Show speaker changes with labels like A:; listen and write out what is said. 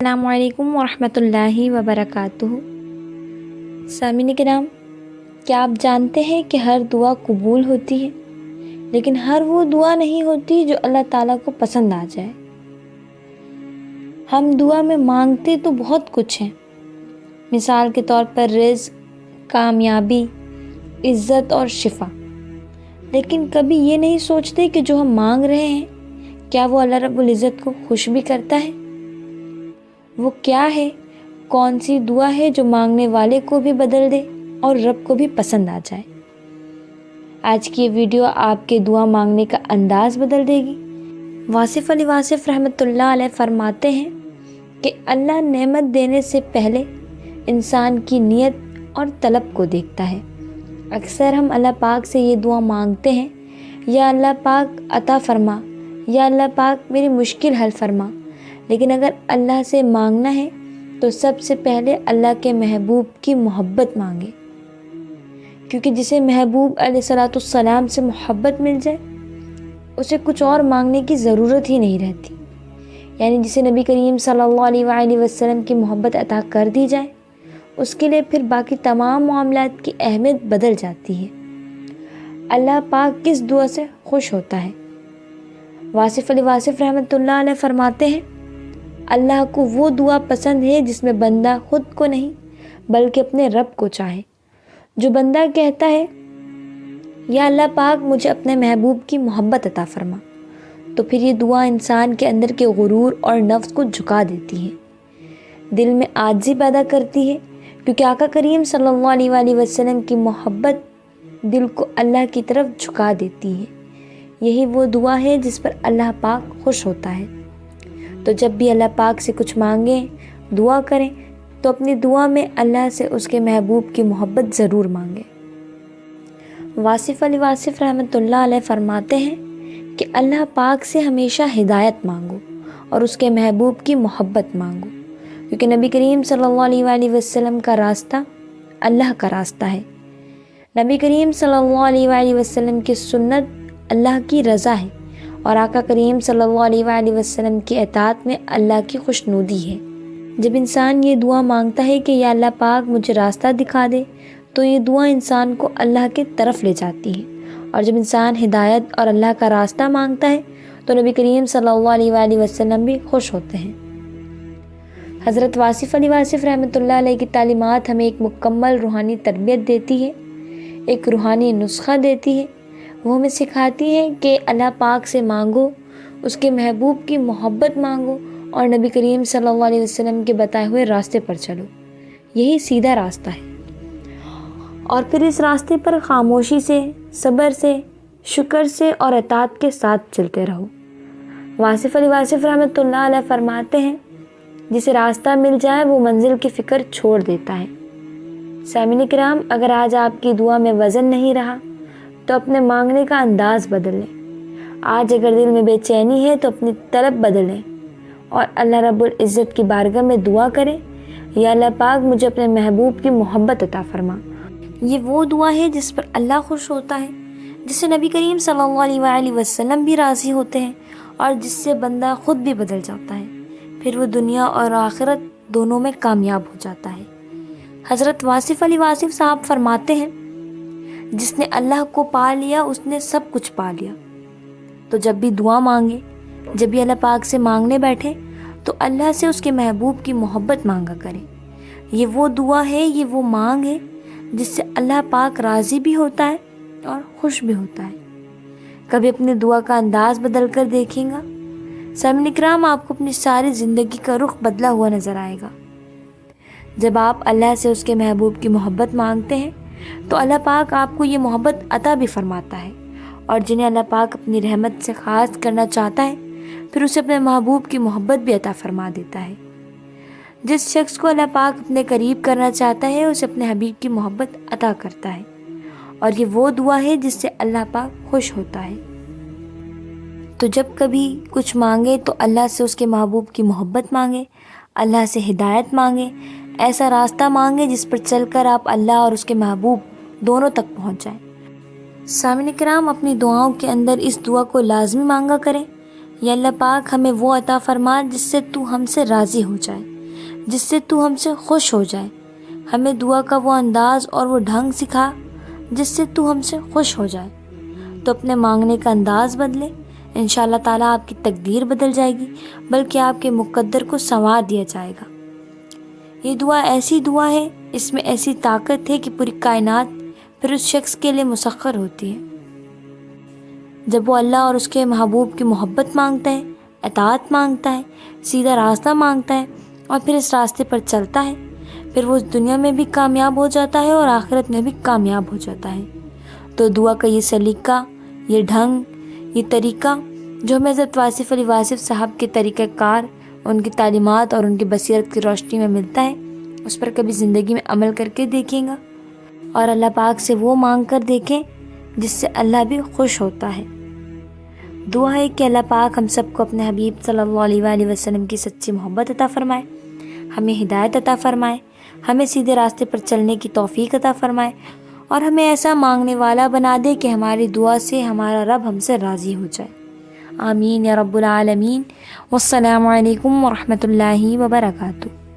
A: السلام علیکم ورحمۃ اللہ وبرکاتہ۔ سامعین کرام، کیا آپ جانتے ہیں کہ ہر دعا قبول ہوتی ہے، لیکن ہر وہ دعا نہیں ہوتی جو اللہ تعالیٰ کو پسند آ جائے۔ ہم دعا میں مانگتے تو بہت کچھ ہیں، مثال کے طور پر رزق، کامیابی، عزت اور شفا، لیکن کبھی یہ نہیں سوچتے کہ جو ہم مانگ رہے ہیں کیا وہ اللہ رب العزت کو خوش بھی کرتا ہے۔ وہ کیا ہے، کون سی دعا ہے جو مانگنے والے کو بھی بدل دے اور رب کو بھی پسند آ جائے۔ آج کی یہ ویڈیو آپ کے دعا مانگنے کا انداز بدل دے گی۔ واصف علی واصف رحمۃ اللہ علیہ فرماتے ہیں کہ اللہ نعمت دینے سے پہلے انسان کی نیت اور طلب کو دیکھتا ہے۔ اکثر ہم اللہ پاک سے یہ دعا مانگتے ہیں، یا اللہ پاک عطا فرما، یا اللہ پاک میری مشکل حل فرما، لیکن اگر اللہ سے مانگنا ہے تو سب سے پہلے اللہ کے محبوب کی محبت مانگے، کیونکہ جسے محبوب علیہ الصلوۃ والسلام سے محبت مل جائے اسے کچھ اور مانگنے کی ضرورت ہی نہیں رہتی، یعنی جسے نبی کریم صلی اللہ علیہ وآلہ وسلم کی محبت عطا کر دی جائے اس کے لیے پھر باقی تمام معاملات کی اہمیت بدل جاتی ہے۔ اللہ پاک کس دعا سے خوش ہوتا ہے؟ واصف علی واصف رحمۃ اللہ علیہ فرماتے ہیں، اللہ کو وہ دعا پسند ہے جس میں بندہ خود کو نہیں بلکہ اپنے رب کو چاہے۔ جو بندہ کہتا ہے یا اللہ پاک مجھے اپنے محبوب کی محبت عطا فرما، تو پھر یہ دعا انسان کے اندر کے غرور اور نفس کو جھکا دیتی ہے، دل میں عاجزی پیدا کرتی ہے، کیونکہ آقا کریم صلی اللہ علیہ وآلہ وسلم کی محبت دل کو اللہ کی طرف جھکا دیتی ہے۔ یہی وہ دعا ہے جس پر اللہ پاک خوش ہوتا ہے۔ تو جب بھی اللہ پاک سے کچھ مانگیں، دعا کریں، تو اپنی دعا میں اللہ سے اس کے محبوب کی محبت ضرور مانگیں۔ واصف علی واصف رحمۃ اللہ علیہ فرماتے ہیں کہ اللہ پاک سے ہمیشہ ہدایت مانگو اور اس کے محبوب کی محبت مانگو، کیونکہ نبی کریم صلی اللہ علیہ وآلہ وسلم کا راستہ اللہ کا راستہ ہے۔ نبی کریم صلی اللہ علیہ وآلہ وسلم کی سنت اللہ کی رضا ہے، اور آقا کریم صلی اللہ علیہ وآلہ وسلم کی اطاعت میں اللہ کی خوشنودی ہے۔ جب انسان یہ دعا مانگتا ہے کہ یا اللہ پاک مجھے راستہ دکھا دے، تو یہ دعا انسان کو اللہ کی طرف لے جاتی ہے، اور جب انسان ہدایت اور اللہ کا راستہ مانگتا ہے تو نبی کریم صلی اللہ علیہ وآلہ وسلم بھی خوش ہوتے ہیں۔ حضرت واصف علی واصف رحمۃ اللہ علیہ کی تعلیمات ہمیں ایک مکمل روحانی تربیت دیتی ہے، ایک روحانی نسخہ دیتی ہے۔ وہ ہمیں سکھاتی ہے کہ اللہ پاک سے مانگو، اس کے محبوب کی محبت مانگو، اور نبی کریم صلی اللہ علیہ وسلم کے بتائے ہوئے راستے پر چلو۔ یہی سیدھا راستہ ہے، اور پھر اس راستے پر خاموشی سے، صبر سے، شکر سے اور اطاعت کے ساتھ چلتے رہو۔ واصف علی واصف رحمۃ اللہ علیہ فرماتے ہیں، جسے راستہ مل جائے وہ منزل کی فکر چھوڑ دیتا ہے۔ سامعین کرام، اگر آج آپ کی دعا میں وزن نہیں رہا تو اپنے مانگنے کا انداز بدل لیں۔ آج اگر دل میں بے چینی ہے تو اپنی طلب بدلیں اور اللہ رب العزت کی بارگاہ میں دعا کریں، یا اللہ پاک مجھے اپنے محبوب کی محبت عطا فرما۔ یہ وہ دعا ہے جس پر اللہ خوش ہوتا ہے، جس سے نبی کریم صلی اللہ علیہ وآلہ وسلم بھی راضی ہوتے ہیں، اور جس سے بندہ خود بھی بدل جاتا ہے، پھر وہ دنیا اور آخرت دونوں میں کامیاب ہو جاتا ہے۔ حضرت واصف علی واصف صاحب فرماتے ہیں، جس نے اللہ کو پا لیا اس نے سب کچھ پا لیا۔ تو جب بھی دعا مانگے، جب بھی اللہ پاک سے مانگنے بیٹھے، تو اللہ سے اس کے محبوب کی محبت مانگا کریں۔ یہ وہ دعا ہے، یہ وہ مانگ ہے جس سے اللہ پاک راضی بھی ہوتا ہے اور خوش بھی ہوتا ہے۔ کبھی اپنی دعا کا انداز بدل کر دیکھیں گا، سامعین کرام، آپ کو اپنی ساری زندگی کا رخ بدلا ہوا نظر آئے گا۔ جب آپ اللہ سے اس کے محبوب کی محبت مانگتے ہیں تو اللہ پاک آپ کو یہ محبت عطا بھی فرماتا ہے، اور جنہیں اللہ پاک اپنی رحمت سے خاص کرنا چاہتا ہے پھر اسے اپنے محبوب کی محبت بھی عطا فرما دیتا ہے۔ جس شخص کو اللہ پاک اپنے قریب کرنا چاہتا ہے اسے اپنے حبیب کی محبت عطا کرتا ہے، اور یہ وہ دعا ہے جس سے اللہ پاک خوش ہوتا ہے۔ تو جب کبھی کچھ مانگے تو اللہ سے اس کے محبوب کی محبت مانگے، اللہ سے ہدایت مانگے، ایسا راستہ مانگے جس پر چل کر آپ اللہ اور اس کے محبوب دونوں تک پہنچ جائیں۔ سامعین کرام، اپنی دعاؤں کے اندر اس دعا کو لازمی مانگا کریں، یا اللہ پاک ہمیں وہ عطا فرما جس سے تو ہم سے راضی ہو جائے، جس سے تو ہم سے خوش ہو جائے۔ ہمیں دعا کا وہ انداز اور وہ ڈھنگ سکھا جس سے تو ہم سے خوش ہو جائے۔ تو اپنے مانگنے کا انداز بدلے، انشاءاللہ تعالیٰ آپ کی تقدیر بدل جائے گی، بلکہ آپ کے مقدر کو سنوار دیا جائے گا۔ یہ دعا ایسی دعا ہے، اس میں ایسی طاقت ہے کہ پوری کائنات پھر اس شخص کے لیے مسخر ہوتی ہے۔ جب وہ اللہ اور اس کے محبوب کی محبت مانگتا ہے، اطاعت مانگتا ہے، سیدھا راستہ مانگتا ہے اور پھر اس راستے پر چلتا ہے، پھر وہ اس دنیا میں بھی کامیاب ہو جاتا ہے اور آخرت میں بھی کامیاب ہو جاتا ہے۔ تو دعا کا یہ سلیقہ، یہ ڈھنگ، یہ طریقہ جو ہمیں حضرت واصف علی واصف صاحب کے طریقہ کار، ان کی تعلیمات اور ان کی بصیرت کی روشنی میں ملتا ہے، اس پر کبھی زندگی میں عمل کر کے دیکھیں گا اور اللہ پاک سے وہ مانگ کر دیکھیں جس سے اللہ بھی خوش ہوتا ہے۔ دعا ہے کہ اللہ پاک ہم سب کو اپنے حبیب صلی اللہ علیہ وآلہ وسلم کی سچی محبت عطا فرمائے، ہمیں ہدایت عطا فرمائے، ہمیں سیدھے راستے پر چلنے کی توفیق عطا فرمائے اور ہمیں ایسا مانگنے والا بنا دے کہ ہماری دعا سے ہمارا رب ہم سے راضی ہو جائے۔ آمین یا رب العالمین۔ والسلام علیکم ورحمۃ اللہ وبرکاتہ۔